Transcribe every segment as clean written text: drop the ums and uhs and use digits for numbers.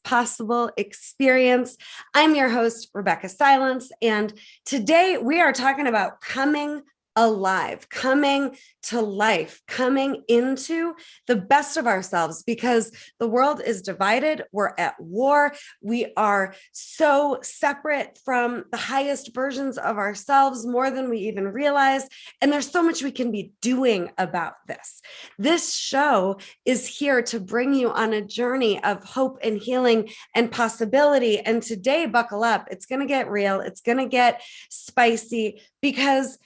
possible experience. I'm your host, Rebeccah Silence, and today we are talking about coming alive, coming to life, coming into the best of ourselves, because the world is divided. We're at war. We are so separate from the highest versions of ourselves, more than we even realize. And there's so much we can be doing about this. This show is here to bring you on a journey of hope and healing and possibility. And today, buckle up. It's going to get real. It's going to get spicy, because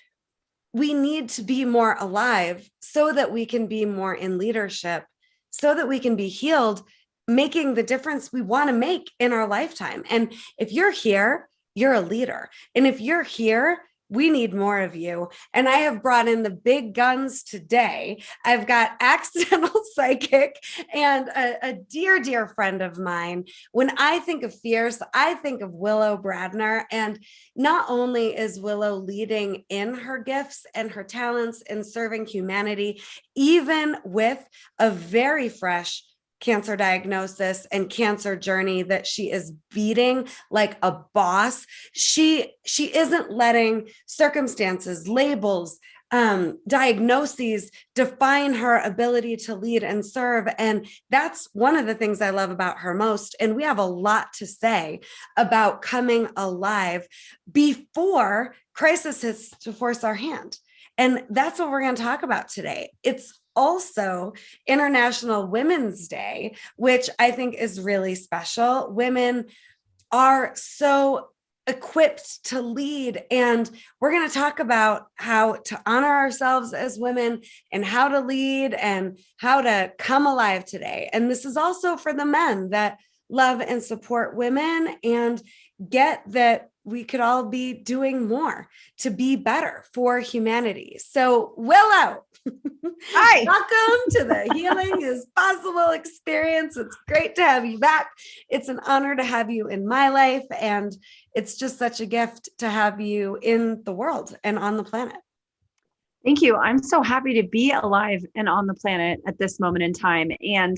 we need to be more alive so that we can be more in leadership, so that we can be healed, making the difference we want to make in our lifetime. And if you're here, you're a leader. And if you're here, we need more of you. And I have brought in the big guns today. I've got accidental psychic and a dear, dear friend of mine. When I think of fierce, I think of Willow Bradner. And not only is Willow leading in her gifts and her talents in serving humanity, even with a very fresh cancer diagnosis and cancer journey that she is beating like a boss. She isn't letting circumstances, labels, diagnoses define her ability to lead and serve. And that's one of the things I love about her most. And we have a lot to say about coming alive before crisis hits to force our hand. And that's what we're going to talk about today. It's also International Women's Day, which I think is really special. Women are so equipped to lead, and we're going to talk about how to honor ourselves as women and how to lead and how to come alive today. And this is also for the men that love and support women and get that we could all be doing more to be better for humanity. So, Willow, hi. Welcome to the Healing is Possible experience. It's great to have you back. It's an honor to have you in my life, and it's just such a gift to have you in the world and on the planet. Thank you. I'm so happy to be alive and on the planet at this moment in time. And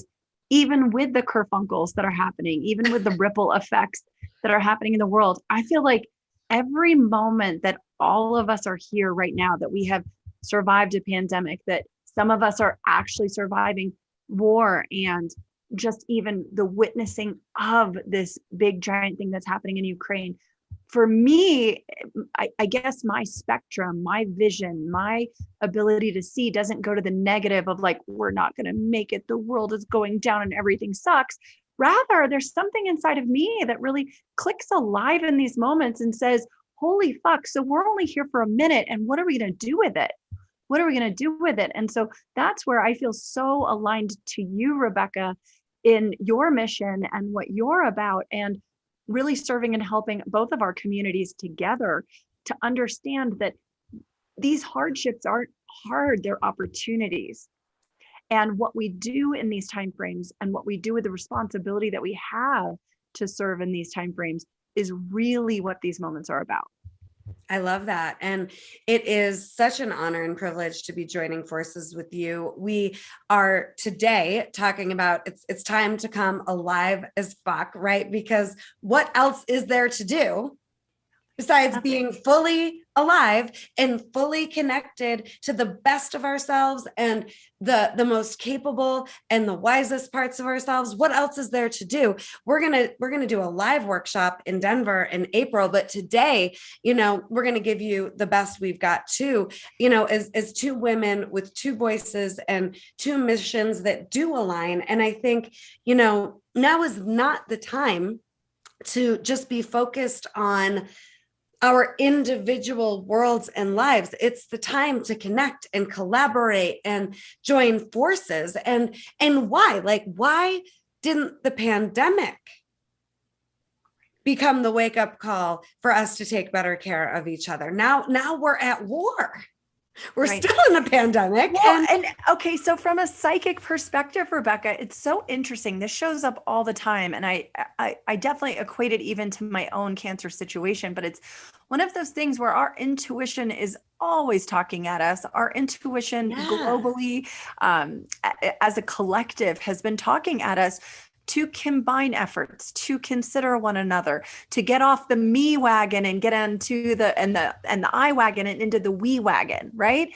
even with the kerfunkles that are happening, even with the ripple effects that are happening in the world, I feel like every moment that all of us are here right now, that we have survived a pandemic, that some of us are actually surviving war, and just even the witnessing of this big giant thing that's happening in Ukraine. For me, I guess my spectrum, my vision, my ability to see doesn't go to the negative of like, we're not going to make it, the world is going down and everything sucks. Rather, there's something inside of me that really clicks alive in these moments and says, holy fuck, so we're only here for a minute, and what are we going to do with it? What are we going to do with it? And so that's where I feel so aligned to you, Rebeccah, in your mission and what you're about, and really serving and helping both of our communities together to understand that these hardships aren't hard, they're opportunities. And what we do in these timeframes and what we do with the responsibility that we have to serve in these timeframes is really what these moments are about. I love that. And it is such an honor and privilege to be joining forces with you. We are today talking about it's time to come alive as fuck, right? Because what else is there to do besides being fully alive and fully connected to the best of ourselves and the most capable and the wisest parts of ourselves? What else is there to do? We're gonna do a live workshop in Denver in April, but today, we're gonna give you the best we've got too, as two women with two voices and two missions that do align. And I think, now is not the time to just be focused on our individual worlds and lives. It's the time to connect and collaborate and join forces. And why? Why didn't the pandemic become the wake-up call for us to take better care of each other? Now we're at war. We're right. Still in a pandemic. Well, and okay, so from a psychic perspective, Rebeccah, it's so interesting. This shows up all the time. And I definitely equate it even to my own cancer situation, but it's one of those things where our intuition is always talking at us. Our intuition globally, as a collective, has been talking at us to combine efforts, to consider one another, to get off the me wagon and get into the I wagon and into the we wagon, right?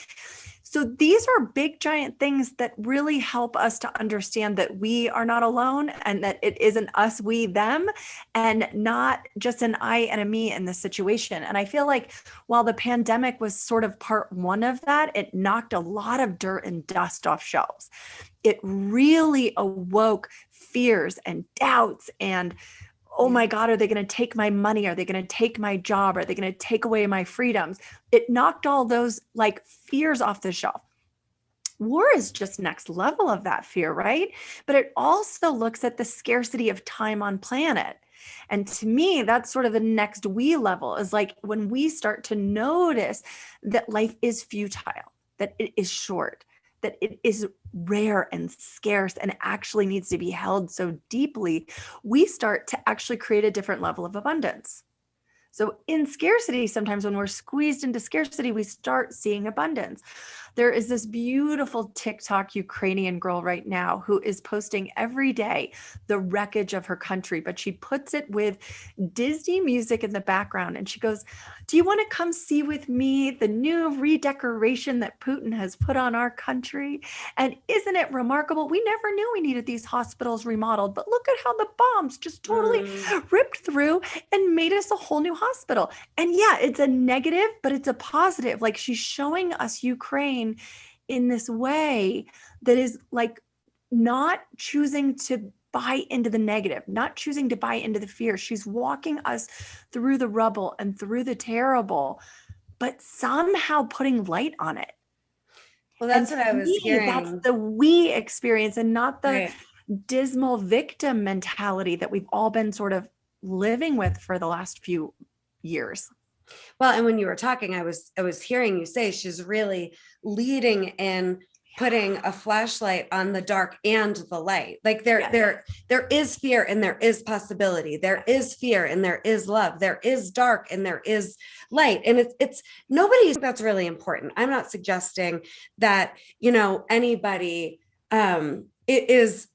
So these are big, giant things that really help us to understand that we are not alone and that it isn't us, we, them, and not just an I and a me in this situation. And I feel like while the pandemic was sort of part one of that, it knocked a lot of dirt and dust off shelves. It really awoke fears and doubts and, oh my God, are they going to take my money? Are they going to take my job? Are they going to take away my freedoms? It knocked all those like fears off the shelf. War is just next level of that fear, right? But it also looks at the scarcity of time on planet. And to me, that's sort of the next we level, is like when we start to notice that life is futile, that it is short, that it is rare and scarce and actually needs to be held so deeply, we start to actually create a different level of abundance. So in scarcity, sometimes when we're squeezed into scarcity, we start seeing abundance. There is this beautiful TikTok Ukrainian girl right now who is posting every day the wreckage of her country, but she puts it with Disney music in the background. And she goes, do you want to come see with me the new redecoration that Putin has put on our country? And isn't it remarkable? We never knew we needed these hospitals remodeled, but look at how the bombs just totally ripped through and made us a whole new hospital. And yeah, it's a negative, but it's a positive. Like she's showing us Ukraine in this way that is like not choosing to buy into the negative, not choosing to buy into the fear. She's walking us through the rubble and through the terrible, but somehow putting light on it. Well, that's what I was hearing. That's the we experience and not the dismal victim mentality that we've all been sort of living with for the last few years. Well, and when you were talking, I was hearing you say she's really leading in putting a flashlight on the dark and the light. Like there is fear and there is possibility. There is fear and there is love. There is dark and there is light. And it's nobody. That's really important. I'm not suggesting that, anybody is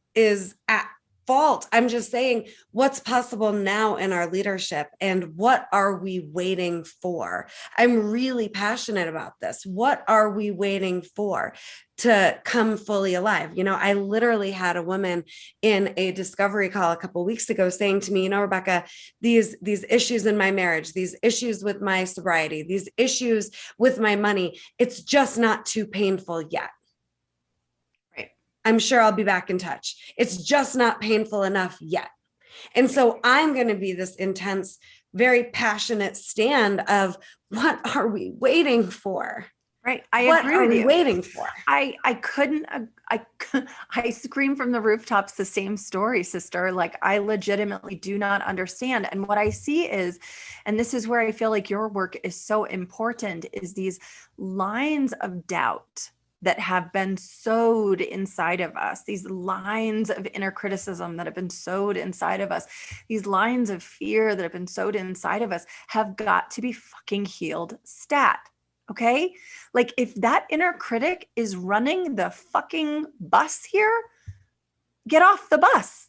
at fault. I'm just saying what's possible now in our leadership and what are we waiting for? I'm really passionate about this. What are we waiting for to come fully alive? I literally had a woman in a discovery call a couple of weeks ago saying to me, Rebeccah, these issues in my marriage, these issues with my sobriety, these issues with my money, it's just not too painful yet. I'm sure I'll be back in touch. It's just not painful enough yet. And so I'm going to be this intense, very passionate stand of what are we waiting for? Right. I agree with you. What are we waiting for? I scream from the rooftops the same story, sister. Like I legitimately do not understand. And what I see is, and this is where I feel like your work is so important, is these lines of doubt that have been sowed inside of us, these lines of inner criticism that have been sowed inside of us, these lines of fear that have been sowed inside of us have got to be fucking healed stat. Okay? Like if that inner critic is running the fucking bus here, get off the bus.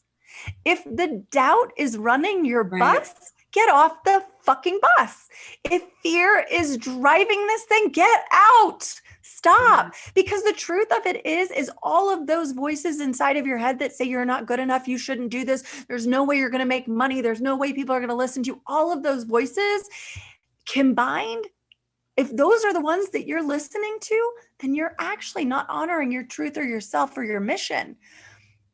If the doubt is running your bus, get off the fucking bus. If fear is driving this thing, get out. Stop. Because the truth of it is all of those voices inside of your head that say you're not good enough, you shouldn't do this, there's no way you're going to make money, there's no way people are going to listen to you, all of those voices combined, if those are the ones that you're listening to, then you're actually not honoring your truth or yourself or your mission.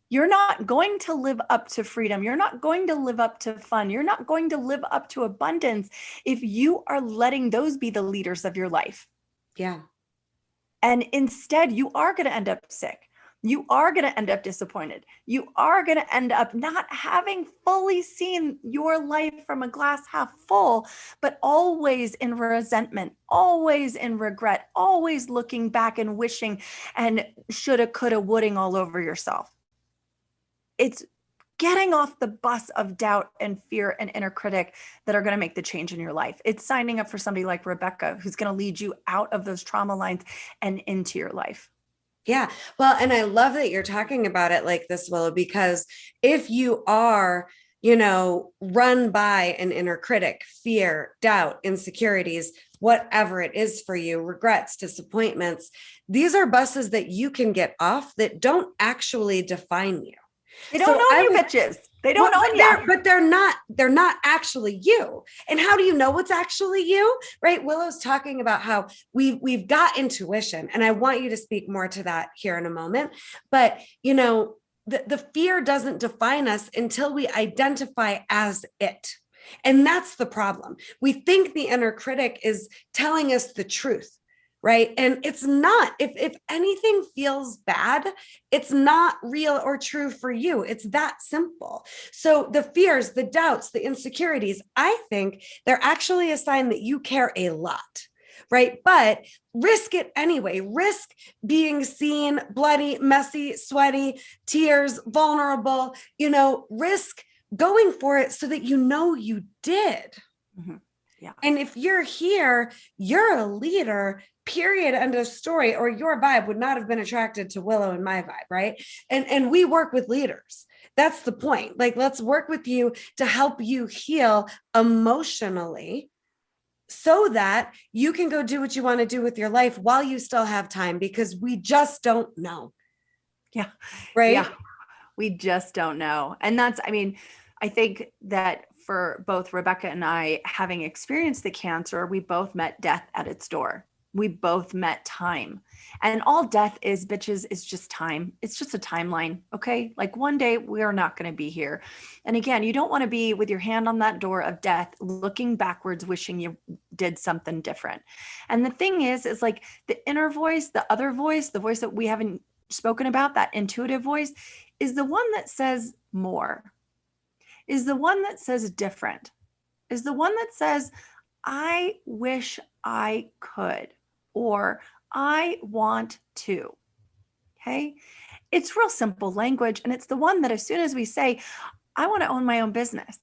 You're not going to live up to freedom. You're not going to live up to fun. You're not going to live up to abundance if you are letting those be the leaders of your life. Yeah. And instead, you are going to end up sick. You are going to end up disappointed. You are going to end up not having fully seen your life from a glass half full, but always in resentment, always in regret, always looking back and wishing and shoulda, coulda, woulda all over yourself. It's getting off the bus of doubt and fear and inner critic that are going to make the change in your life. It's signing up for somebody like Rebeccah, who's going to lead you out of those trauma lines and into your life. Yeah. Well, and I love that you're talking about it like this, Willow, because if you are, run by an inner critic, fear, doubt, insecurities, whatever it is for you, regrets, disappointments, these are buses that you can get off that don't actually define you. They don't So own you, bitches. They don't own you. But they're not actually you. And how do you know what's actually you? Right? Willow's talking about how we've got intuition. And I want you to speak more to that here in a moment. But the fear doesn't define us until we identify as it. And that's the problem. We think the inner critic is telling us the truth. Right. And it's not. If anything feels bad, it's not real or true for you. It's that simple. So the fears, the doubts, the insecurities, I think they're actually a sign that you care a lot. Right. But risk it anyway. Risk being seen, bloody, messy, sweaty, tears, vulnerable, risk going for it so that you did. Mm-hmm. Yeah. And if you're here, you're a leader, period, end of story, or your vibe would not have been attracted to Willow and my vibe, right? And we work with leaders. That's the point. Like, let's work with you to help you heal emotionally so that you can go do what you want to do with your life while you still have time, because we just don't know. Yeah. Right. Yeah. We just don't know. And I think that for both Rebeccah and I, having experienced the cancer, we both met death at its door. We both met time. And all death is, bitches, is just time. It's just a timeline. Okay. Like one day we are not going to be here. And again, you don't want to be with your hand on that door of death, looking backwards, wishing you did something different. And the thing is like the inner voice, the other voice, the voice that we haven't spoken about, that intuitive voice, is the one that says more, is the one that says different, is the one that says, I wish I could, or I want to. Okay. It's real simple language. And it's the one that as soon as we say, I want to own my own business,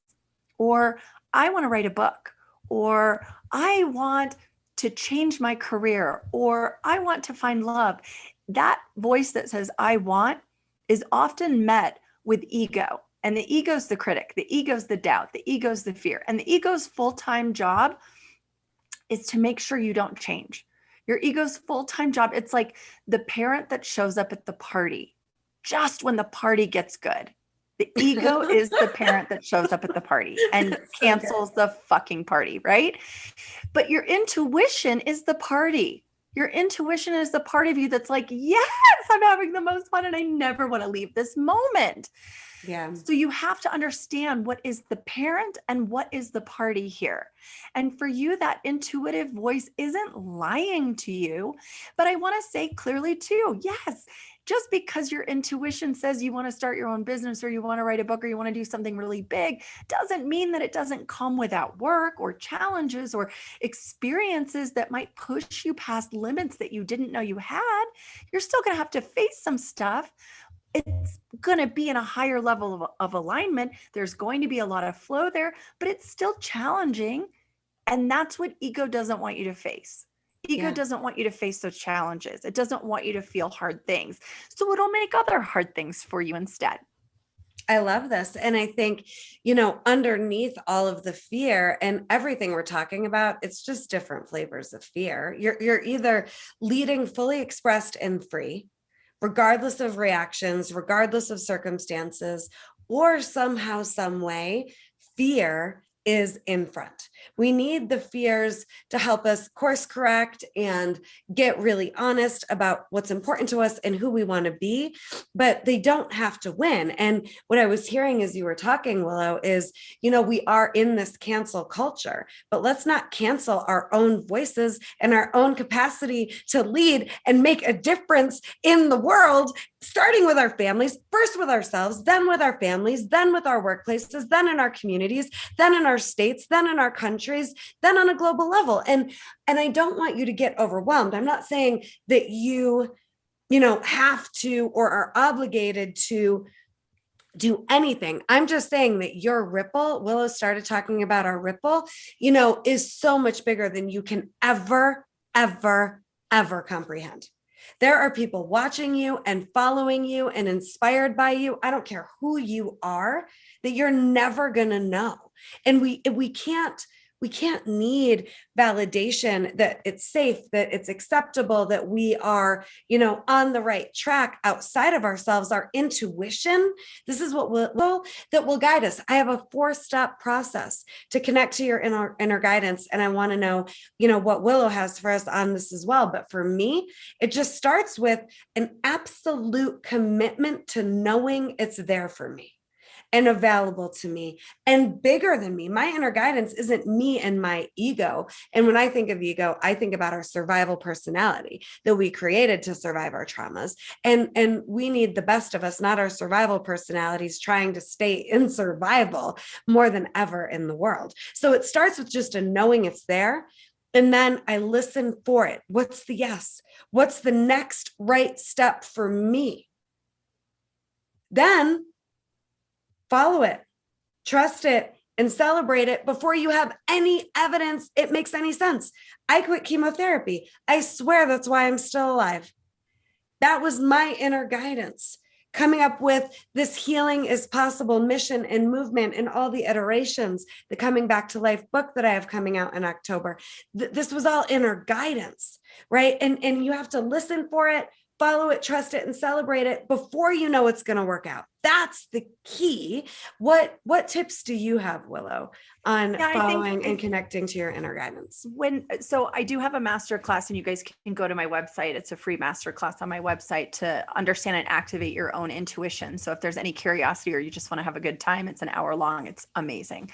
or I want to write a book, or I want to change my career, or I want to find love, that voice that says, I want, is often met with ego. And the ego's the critic, the ego's the doubt, the ego's the fear. And the ego's full-time job is to make sure you don't change. Your ego's full-time job, it's like the parent that shows up at the party just when the party gets good. The ego is the parent that shows up at the party and cancels the fucking party, right? But your intuition is the party. Your intuition is the part of you that's like, yes, I'm having the most fun and I never want to leave this moment. Yeah. So you have to understand what is the parent and what is the party here. And for you, that intuitive voice isn't lying to you. But I want to say clearly too, yes, just because your intuition says you want to start your own business or you want to write a book or you want to do something really big doesn't mean that it doesn't come without work or challenges or experiences that might push you past limits that you didn't know you had. You're still going to have to face some stuff. It's going to be in a higher level of alignment. There's going to be a lot of flow there, but it's still challenging. And that's what ego doesn't want you to face. Ego doesn't want you to face those challenges. It doesn't want you to feel hard things. So it'll make other hard things for you instead. I love this. And I think, underneath all of the fear and everything we're talking about, it's just different flavors of fear. You're either leading fully expressed and free, regardless of reactions, regardless of circumstances, or somehow, some way, fear is in front. We need the fears to help us course correct and get really honest about what's important to us and who we want to be, but they don't have to win. And what I was hearing as you were talking, Willow, is, we are in this cancel culture, but let's not cancel our own voices and our own capacity to lead and make a difference in the world, starting with our families, first with ourselves, then with our families, then with our workplaces, then in our communities, then in our states, then in our countries, then on a global level. And I don't want you to get overwhelmed. I'm not saying that you have to or are obligated to do anything. I'm just saying that your ripple, Willow started talking about our ripple, is so much bigger than you can ever comprehend. There are people watching you and following you and inspired by you. I don't care who you are, that you're never going to know. And we can't need validation that it's safe, that it's acceptable, that we are, on the right track outside of ourselves. Our intuition, this is what will guide us. I have a 4-step process to connect to your inner guidance. And I want to know, what Willow has for us on this as well. But for me, it just starts with an absolute commitment to knowing it's there for me and available to me and bigger than me. My inner guidance isn't me and my ego. And when I think of ego, I think about our survival personality that we created to survive our traumas. And we need the best of us, not our survival personalities trying to stay in survival more than ever in the world. So it starts with just a knowing it's there. And then I listen for it. What's the yes? What's the next right step for me? Then follow it, trust it, and celebrate it before you have any evidence it makes any sense. I quit chemotherapy. I swear that's why I'm still alive. That was my inner guidance, coming up with this healing is possible mission and movement and all the iterations, the Coming Back to Life book that I have coming out in October. This was all inner guidance, right? And you have to listen for it, follow it, trust it, and celebrate it before you know it's going to work out. That's the key. What tips do you have, Willow, on following and connecting to your inner guidance? So I do have a masterclass, and you guys can go to my website. It's a free masterclass on my website to understand and activate your own intuition. So if there's any curiosity or you just want to have a good time, it's an hour long. It's amazing.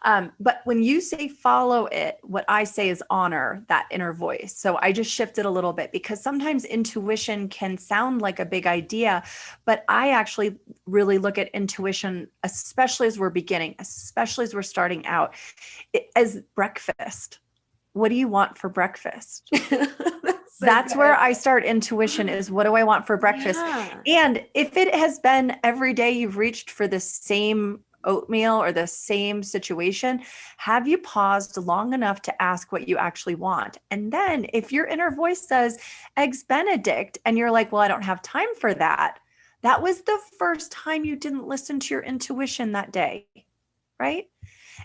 But when you say follow it, what I say is honor that inner voice. So I just shifted a little bit because sometimes intuition can sound like a big idea, but I actually really look at intuition, especially as we're beginning, especially as we're starting out, as breakfast. What do you want for breakfast? That's where I start intuition is what do I want for breakfast? Yeah. And if it has been every day you've reached for the same oatmeal or the same situation, have you paused long enough to ask what you actually want? And then if your inner voice says eggs Benedict and you're like, well, I don't have time for that. That was the first time you didn't listen to your intuition that day, right?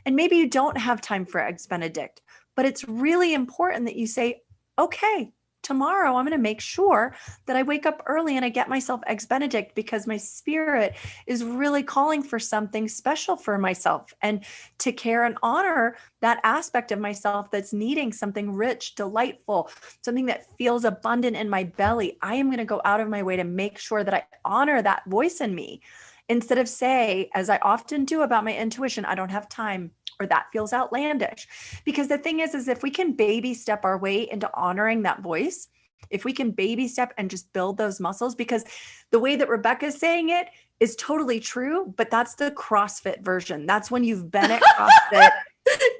And maybe you don't have time for eggs Benedict, but it's really important that you say, okay, tomorrow I'm going to make sure that I wake up early and I get myself eggs Benedict because my spirit is really calling for something special for myself and to care and honor that aspect of myself that's needing something rich, delightful, something that feels abundant in my belly. I am going to go out of my way to make sure that I honor that voice in me instead of say, as I often do about my intuition, I don't have time, or that feels outlandish. Because the thing is if we can baby step our way into honoring that voice, if we can baby step and just build those muscles, because the way that Rebeccah is saying it is totally true, but that's the CrossFit version. That's when you've been at CrossFit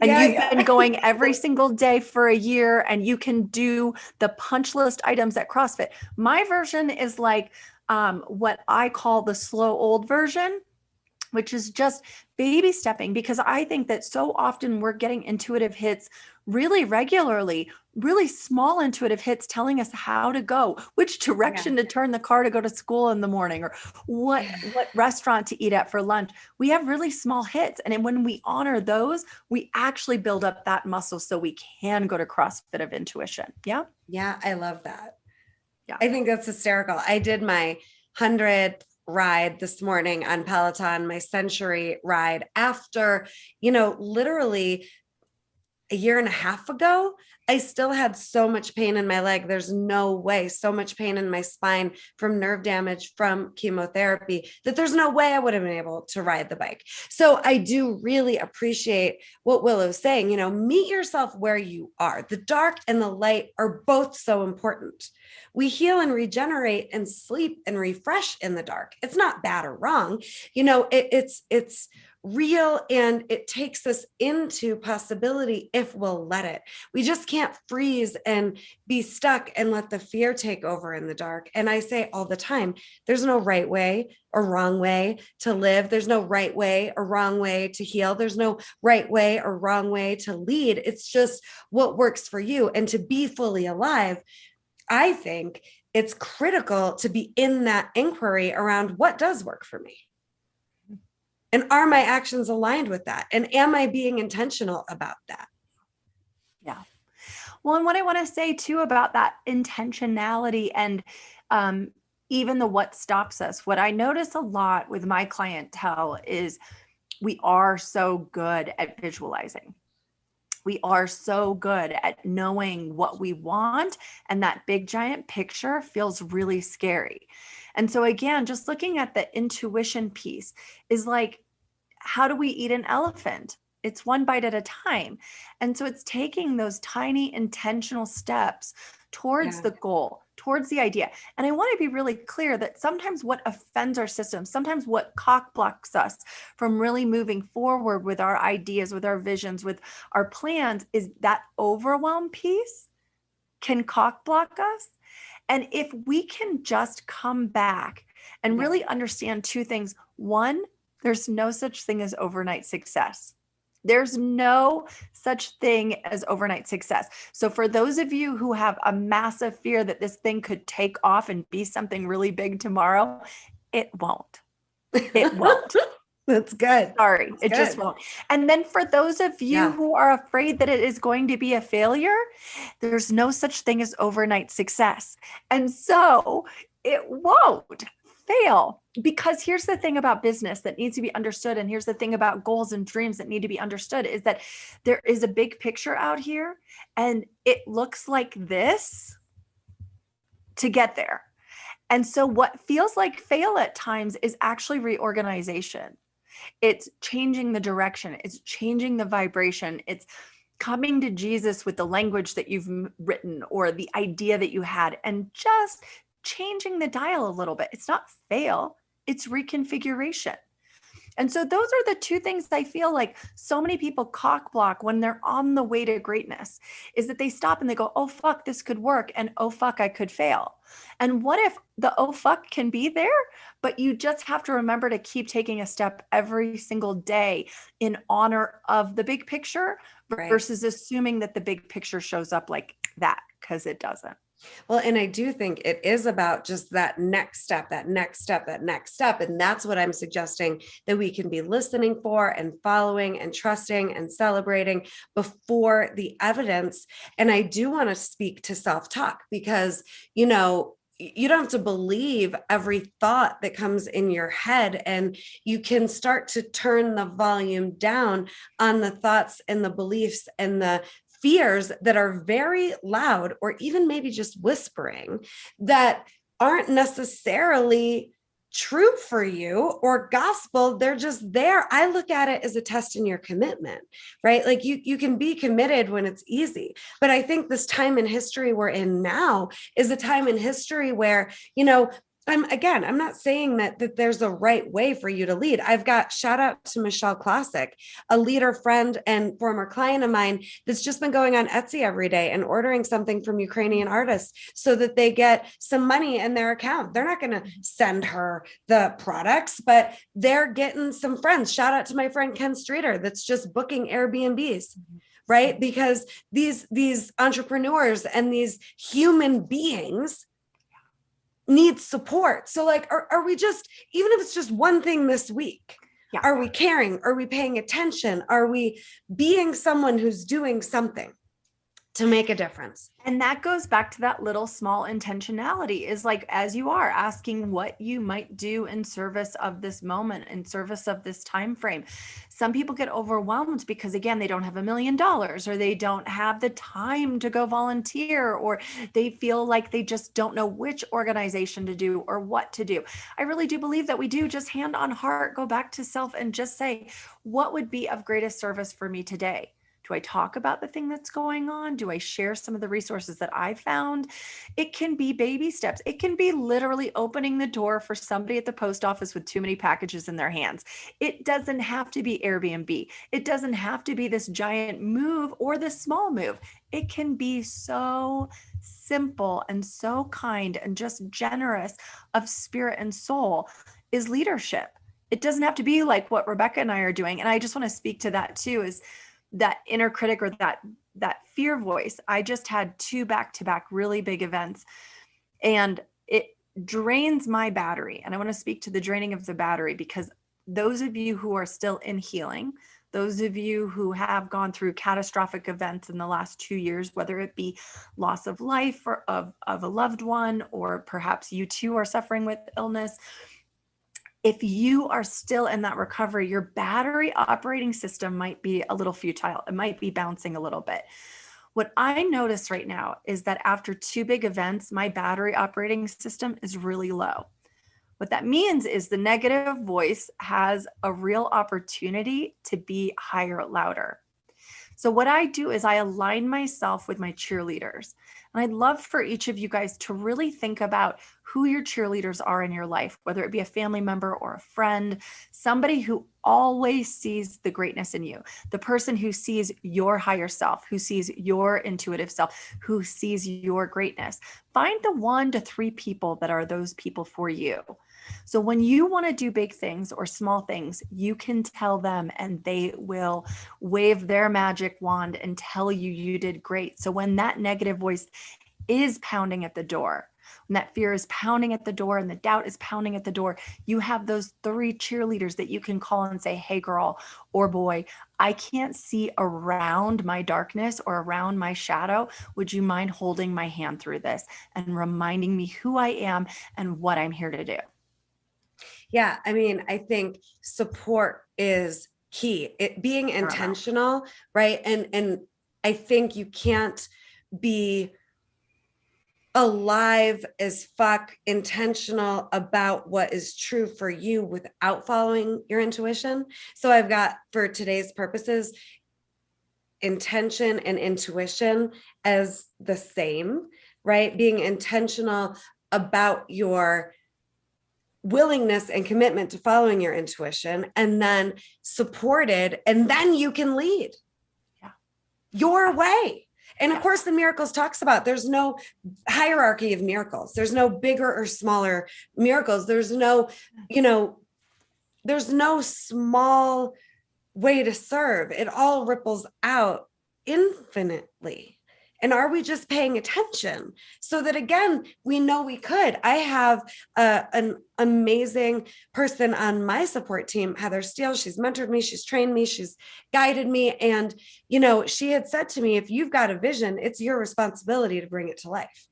and you've been going every single day for a year and you can do the punch list items at CrossFit. My version is like what I call the slow old version, which is just baby stepping, because I think that so often we're getting intuitive hits really regularly, really small intuitive hits telling us how to go, which direction to turn the car to go to school in the morning, or what restaurant to eat at for lunch. We have really small hits. And then when we honor those, we actually build up that muscle so we can go to CrossFit of intuition. Yeah. Yeah. I love that. Yeah. I think that's hysterical. I did my 100th ride this morning on Peloton, my century ride after, literally a year and a half ago, I still had so much pain in my leg. There's no way, so much pain in my spine from nerve damage from chemotherapy that there's no way I would have been able to ride the bike. So I do really appreciate what Willow's saying, meet yourself where you are. The dark and the light are both so important. We heal and regenerate and sleep and refresh in the dark. It's not bad or wrong. It's real, and it takes us into possibility if we'll let it. We just can't freeze and be stuck and let the fear take over in the dark. And I say all the time, there's no right way or wrong way to live. There's no right way or wrong way to heal. There's no right way or wrong way to lead. It's just what works for you. And to be fully alive, I think, it's critical to be in that inquiry around what does work for me. And are my actions aligned with that? And am I being intentional about that? Yeah. Well, and what I want to say too about that intentionality and even the what stops us, what I notice a lot with my clientele is we are so good at visualizing. We are so good at knowing what we want, and that big giant picture feels really scary. And so again, just looking at the intuition piece is like, how do we eat an elephant? It's one bite at a time. And so it's taking those tiny intentional steps towards the goal, towards the idea. And I want to be really clear that sometimes what offends our system, sometimes what cock blocks us from really moving forward with our ideas, with our visions, with our plans, is that overwhelm piece can cock block us. And if we can just come back and really understand two things. One, there's no such thing as overnight success. There's no such thing as overnight success. So for those of you who have a massive fear that this thing could take off and be something really big tomorrow, it won't. It won't. That's good. Sorry, it just won't. And then for those of you who are afraid that it is going to be a failure, there's no such thing as overnight success. And so it won't fail, because here's the thing about business that needs to be understood. And here's the thing about goals and dreams that need to be understood is that there is a big picture out here and it looks like this to get there. And so what feels like fail at times is actually reorganization. It's changing the direction. It's changing the vibration. It's coming to Jesus with the language that you've written or the idea that you had and just changing the dial a little bit. It's not fail, it's reconfiguration. And so those are the two things I feel like so many people cock block when they're on the way to greatness, is that they stop and they go, oh, fuck, this could work. And oh, fuck, I could fail. And what if the oh, fuck can be there, but you just have to remember to keep taking a step every single day in honor of the big picture versus assuming that the big picture shows up like that, because it doesn't. Well, and I do think it is about just that next step, that next step, that next step. And that's what I'm suggesting that we can be listening for and following and trusting and celebrating before the evidence. And I do want to speak to self-talk because, you know, you don't have to believe every thought that comes in your head, and you can start to turn the volume down on the thoughts and the beliefs and the fears that are very loud, or even maybe just whispering, that aren't necessarily true for you or gospel. They're just there. I look at it as a test in your commitment, right? Like you can be committed when it's easy. But I think this time in history we're in now is a time in history where, you know, I'm not saying that there's a right way for you to lead. I've got shout out to Michelle Classic, a leader friend and former client of mine that's just been going on Etsy every day and ordering something from Ukrainian artists so that they get some money in their account. They're not going to send her the products, but they're getting some friends. Shout out to my friend Ken Streeter that's just booking Airbnbs. Right? Because these entrepreneurs and these human beings need support. So like, are we just, even if it's just one thing this week, are we caring? Are we paying attention? Are we being someone who's doing something to make a difference? And that goes back to that little small intentionality, is like, as you are asking what you might do in service of this moment, in service of this time frame. Some people get overwhelmed because, again, they don't have $1 million, or they don't have the time to go volunteer, or they feel like they just don't know which organization to do or what to do. I really do believe that we do just hand on heart, go back to self and just say, what would be of greatest service for me today? Do I talk about the thing that's going on? Do I share some of the resources that I found? It can be baby steps. It can be literally opening the door for somebody at the post office with too many packages in their hands. It doesn't have to be Airbnb. It doesn't have to be this giant move or this small move. It can be so simple and so kind and just generous of spirit and soul is leadership. It doesn't have to be like what Rebeccah and I are doing. And I just want to speak to that too, is that inner critic, or that fear voice. I just had 2 back-to-back really big events. And it drains my battery. And I want to speak to the draining of the battery, because those of you who are still in healing, those of you who have gone through catastrophic events in the last 2 years, whether it be loss of life or of a loved one, or perhaps you too are suffering with illness, if you are still in that recovery, your battery operating system might be a little futile. It might be bouncing a little bit. What I notice right now is that after 2 big events, my battery operating system is really low. What that means is the negative voice has a real opportunity to be higher, louder. So what I do is I align myself with my cheerleaders. And I'd love for each of you guys to really think about who your cheerleaders are in your life, whether it be a family member or a friend, somebody who always sees the greatness in you, the person who sees your higher self, who sees your intuitive self, who sees your greatness. Find the 1 to 3 people that are those people for you. So when you want to do big things or small things, you can tell them and they will wave their magic wand and tell you you did great. So when that negative voice is pounding at the door, when that fear is pounding at the door and the doubt is pounding at the door, you have those 3 cheerleaders that you can call and say, hey girl or boy, I can't see around my darkness or around my shadow. Would you mind holding my hand through this and reminding me who I am and what I'm here to do? Yeah, I mean, I think support is key. It being intentional, right? And I think you can't be alive as fuck intentional about what is true for you without following your intuition. So I've got, for today's purposes, intention and intuition as the same, right? Being intentional about your willingness and commitment to following your intuition, and then supported, and then you can lead your way. And of course, the miracles talks about there's no hierarchy of miracles. There's no bigger or smaller miracles. There's no, there's no small way to serve. It all ripples out infinitely. And are we just paying attention so that, again, we know we could? I have an amazing person on my support team, Heather Steele. She's mentored me. She's trained me. She's guided me. And, she had said to me, if you've got a vision, it's your responsibility to bring it to life.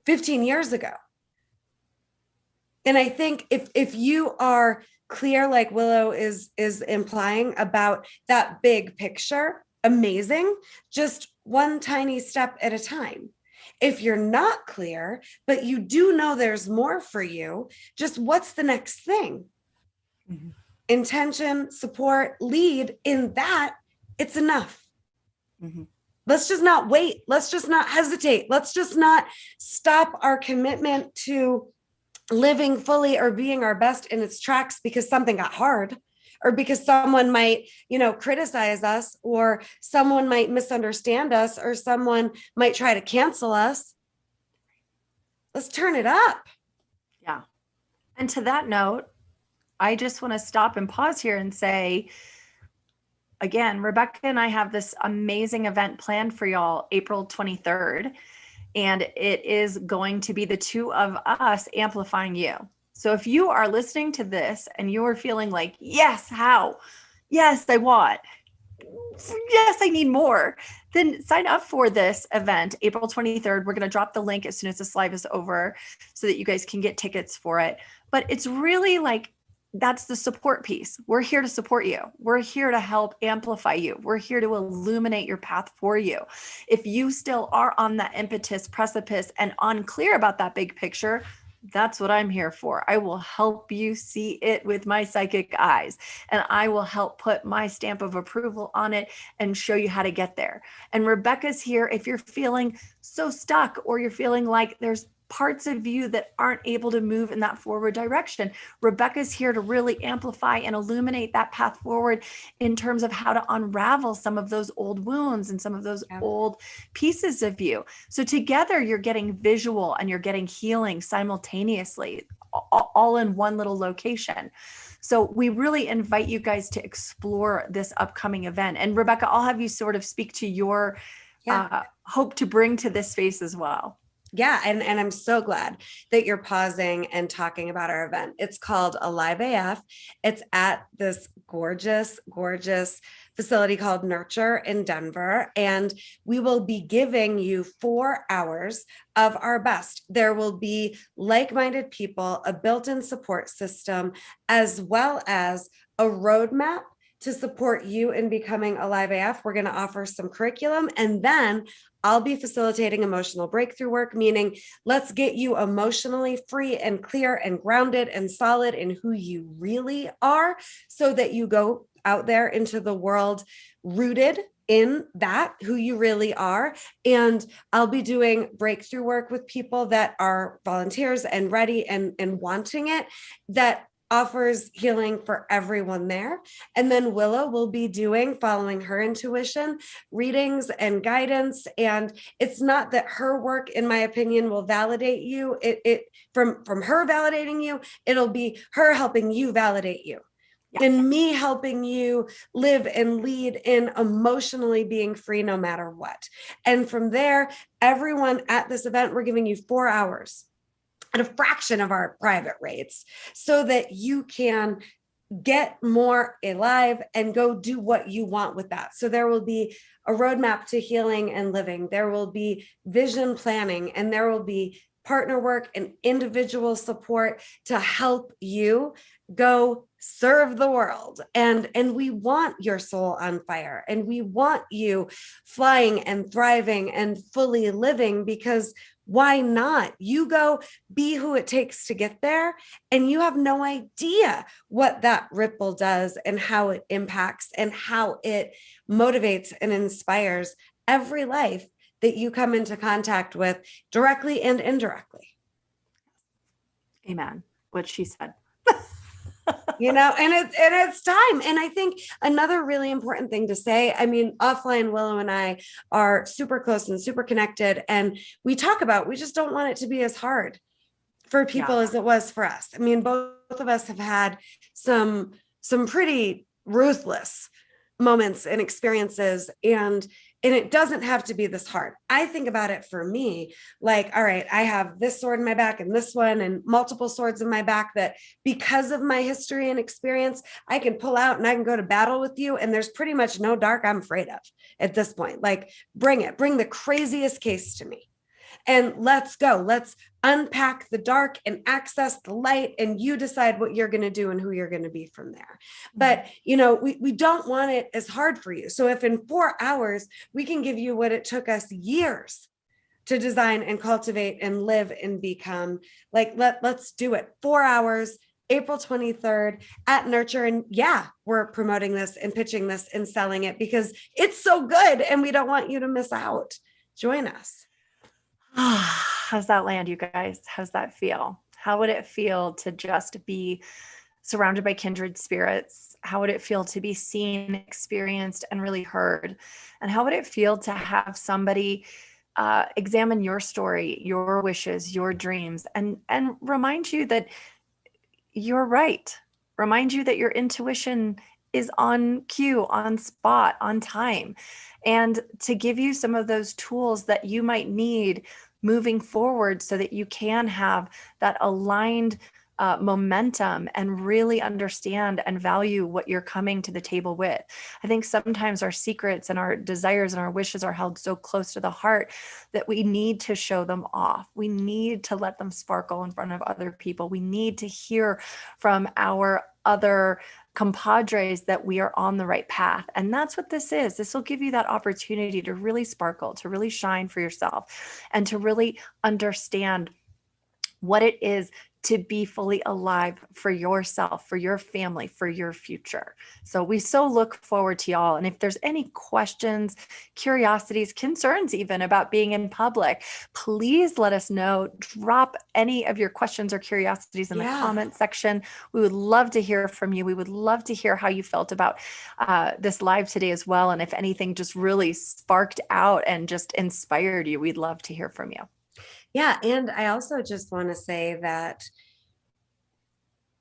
15 years ago. And I think if you are clear, like Willow is implying, about that big picture, amazing, just one tiny step at a time. If you're not clear, but you do know there's more for you, just what's the next thing? Mm-hmm. Intention, support, lead. In that, it's enough. Mm-hmm. Let's just not wait. Let's just not hesitate. Let's just not stop our commitment to living fully or being our best in its tracks because something got hard, or because someone might, criticize us, or someone might misunderstand us, or someone might try to cancel us. Let's turn it up. Yeah. And to that note, I just want to stop and pause here and say, again, Rebeccah and I have this amazing event planned for y'all April 23rd, and it is going to be the 2 of us amplifying you. So if you are listening to this and you're feeling like, yes, how? Yes, I want. Yes, I need more. Then sign up for this event, April 23rd. We're going to drop the link as soon as this live is over so that you guys can get tickets for it. But it's really like, that's the support piece. We're here to support you. We're here to help amplify you. We're here to illuminate your path for you. If you still are on that impetus precipice and unclear about that big picture, that's what I'm here for. I will help you see it with my psychic eyes, and I will help put my stamp of approval on it and show you how to get there. And Rebeccah's here if you're feeling so stuck, or you're feeling like there's parts of you that aren't able to move in that forward direction. Rebeccah's here to really amplify and illuminate that path forward in terms of how to unravel some of those old wounds and some of those old pieces of you. So together you're getting visual and you're getting healing simultaneously, all in one little location. So we really invite you guys to explore this upcoming event. And Rebeccah, I'll have you sort of speak to your hope to bring to this space as well. Yeah. And I'm so glad that you're pausing and talking about our event. It's called Alive AF. It's at this gorgeous, gorgeous facility called Nurture in Denver. And we will be giving you 4 hours of our best. There will be like-minded people, a built-in support system, as well as a roadmap to support you in becoming Alive AF. We're going to offer some curriculum, and then I'll be facilitating emotional breakthrough work, meaning let's get you emotionally free and clear and grounded and solid in who you really are, so that you go out there into the world rooted in that, who you really are. And I'll be doing breakthrough work with people that are volunteers and ready and wanting it, that offers healing for everyone there. And then Willow will be doing, following her intuition, readings and guidance. And it's not that her work, in my opinion, will validate you. It from her validating you, it'll be her helping you validate you. Yeah. And me helping you live and lead in emotionally being free no matter what. And from there, everyone at this event, we're giving you 4 hours at a fraction of our private rates, so that you can get more alive and go do what you want with that. So there will be a roadmap to healing and living. There will be vision planning, and there will be partner work and individual support to help you go serve the world. And we want your soul on fire, and we want you flying and thriving and fully living, because why not? You go be who it takes to get there, and you have no idea what that ripple does and how it impacts and how it motivates and inspires every life that you come into contact with, directly and indirectly. Amen. What she said. And it's time. And I think another really important thing to say, I mean, offline, Willow and I are super close and super connected. And we talk about, we just don't want it to be as hard for people as it was for us. I mean, both of us have had some pretty ruthless moments and experiences, and it doesn't have to be this hard. I think about it for me, like, all right, I have this sword in my back and this one and multiple swords in my back, that because of my history and experience, I can pull out and I can go to battle with you. And there's pretty much no dark I'm afraid of at this point. Like, bring the craziest case to me. And let's go. Let's unpack the dark and access the light, and you decide what you're going to do and who you're going to be from there. But, we don't want it as hard for you. So if in 4 hours, we can give you what it took us years to design and cultivate and live and become, like, let's do it. 4 hours, April 23rd at Nurture. And yeah, we're promoting this and pitching this and selling it because it's so good, and we don't want you to miss out. Join us. How's that land, you guys? How's that feel? How would it feel to just be surrounded by kindred spirits? How would it feel to be seen, experienced, and really heard? And how would it feel to have somebody examine your story, your wishes, your dreams, and remind you that you're right. Remind you that your intuition is on cue, on spot, on time, and to give you some of those tools that you might need moving forward, so that you can have that aligned momentum and really understand and value what you're coming to the table with. I think sometimes our secrets and our desires and our wishes are held so close to the heart that we need to show them off. We need to let them sparkle in front of other people. We need to hear from our other compadres that we are on the right path. And that's what this is. This will give you that opportunity to really sparkle, to really shine for yourself, and to really understand what it is to be fully alive for yourself, for your family, for your future. So we so look forward to y'all. And if there's any questions, curiosities, concerns even about being in public, please let us know. Drop any of your questions or curiosities in the comment section. We would love to hear from you. We would love to hear how you felt about this live today as well. And if anything just really sparked out and just inspired you, we'd love to hear from you. Yeah. And I also just want to say that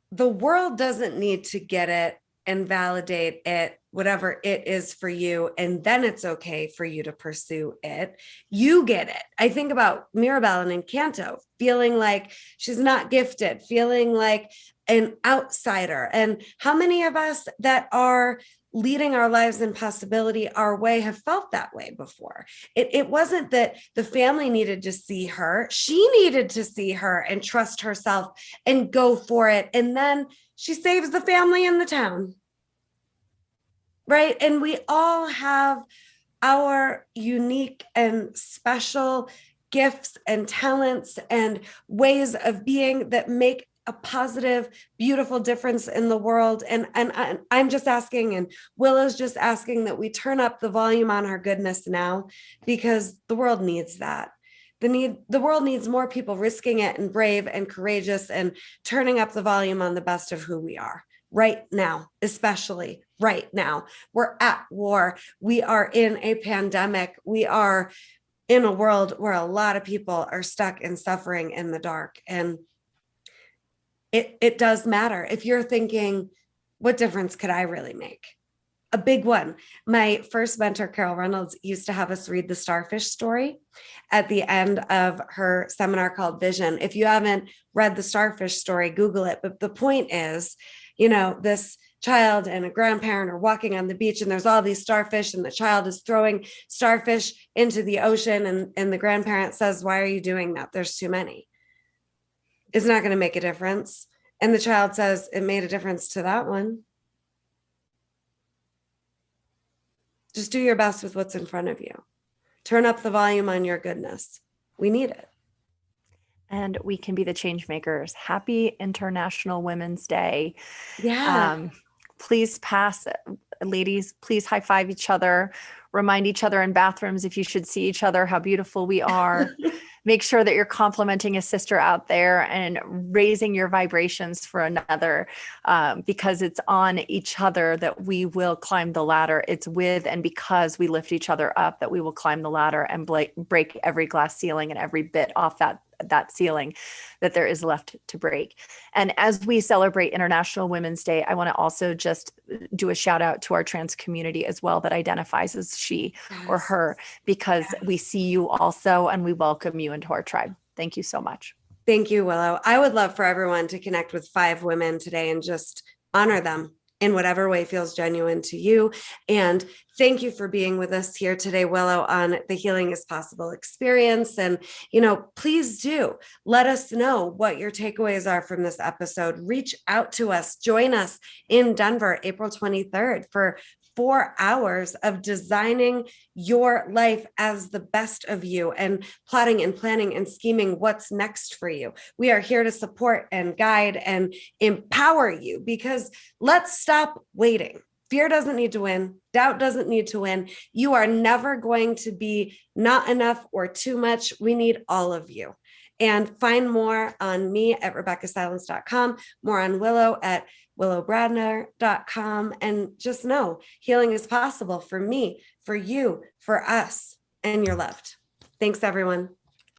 the world doesn't need to get it and validate it, whatever it is for you. And then it's okay for you to pursue it. You get it. I think about Mirabelle and Encanto, feeling like she's not gifted, feeling like an outsider. And how many of us that are leading our lives in possibility our way have felt that way before? It wasn't that the family needed to see her. She needed to see her and trust herself and go for it. And then she saves the family and the town. Right? And we all have our unique and special gifts and talents and ways of being that make a positive, beautiful difference in the world. And I'm just asking, and Willow's just asking, that we turn up the volume on our goodness now, because the world needs that. The world needs more people risking it and brave and courageous and turning up the volume on the best of who we are right now, especially right now. We're at war. We are in a pandemic. We are in a world where a lot of people are stuck and suffering in the dark. And it does matter. If you're thinking, what difference could I really make? A big one. My first mentor, Carol Reynolds, used to have us read the starfish story at the end of her seminar called Vision. If you haven't read the starfish story, Google it. But the point is, this child and a grandparent are walking on the beach, and there's all these starfish, and the child is throwing starfish into the ocean. And the grandparent says, "Why are you doing that? There's too many. It's not going to make a difference." And the child says, "It made a difference to that one." Just do your best with what's in front of you. Turn up the volume on your goodness. We need it. And we can be the change makers. Happy International Women's Day. Yeah. Please ladies, please high five each other. Remind each other in bathrooms, if you should see each other, how beautiful we are. Make sure that you're complimenting a sister out there and raising your vibrations for another, because it's on each other that we will climb the ladder. It's with and because we lift each other up that we will climb the ladder and break every glass ceiling and every bit off that ceiling that there is left to break. And as we celebrate International Women's Day, I want to also just do a shout out to our trans community as well that identifies as she or her, because we see you also and we welcome you into our tribe. Thank you so much. Thank you, Willow. I would love for everyone to connect with 5 women today and just honor them in whatever way feels genuine to you. And thank you for being with us here today, Willow, on the Healing is Possible experience. And, please do let us know what your takeaways are from this episode. Reach out to us. Join us in Denver, April 23rd for 4 hours of designing your life as the best of you and plotting and planning and scheming what's next for you. We are here to support and guide and empower you, because let's stop waiting. Fear doesn't need to win. Doubt doesn't need to win. You are never going to be not enough or too much. We need all of you. And find more on me at RebeccahSilence.com, more on Willow at willowbradner.com. And just know healing is possible for me, for you, for us, and you're loved. Thanks, everyone.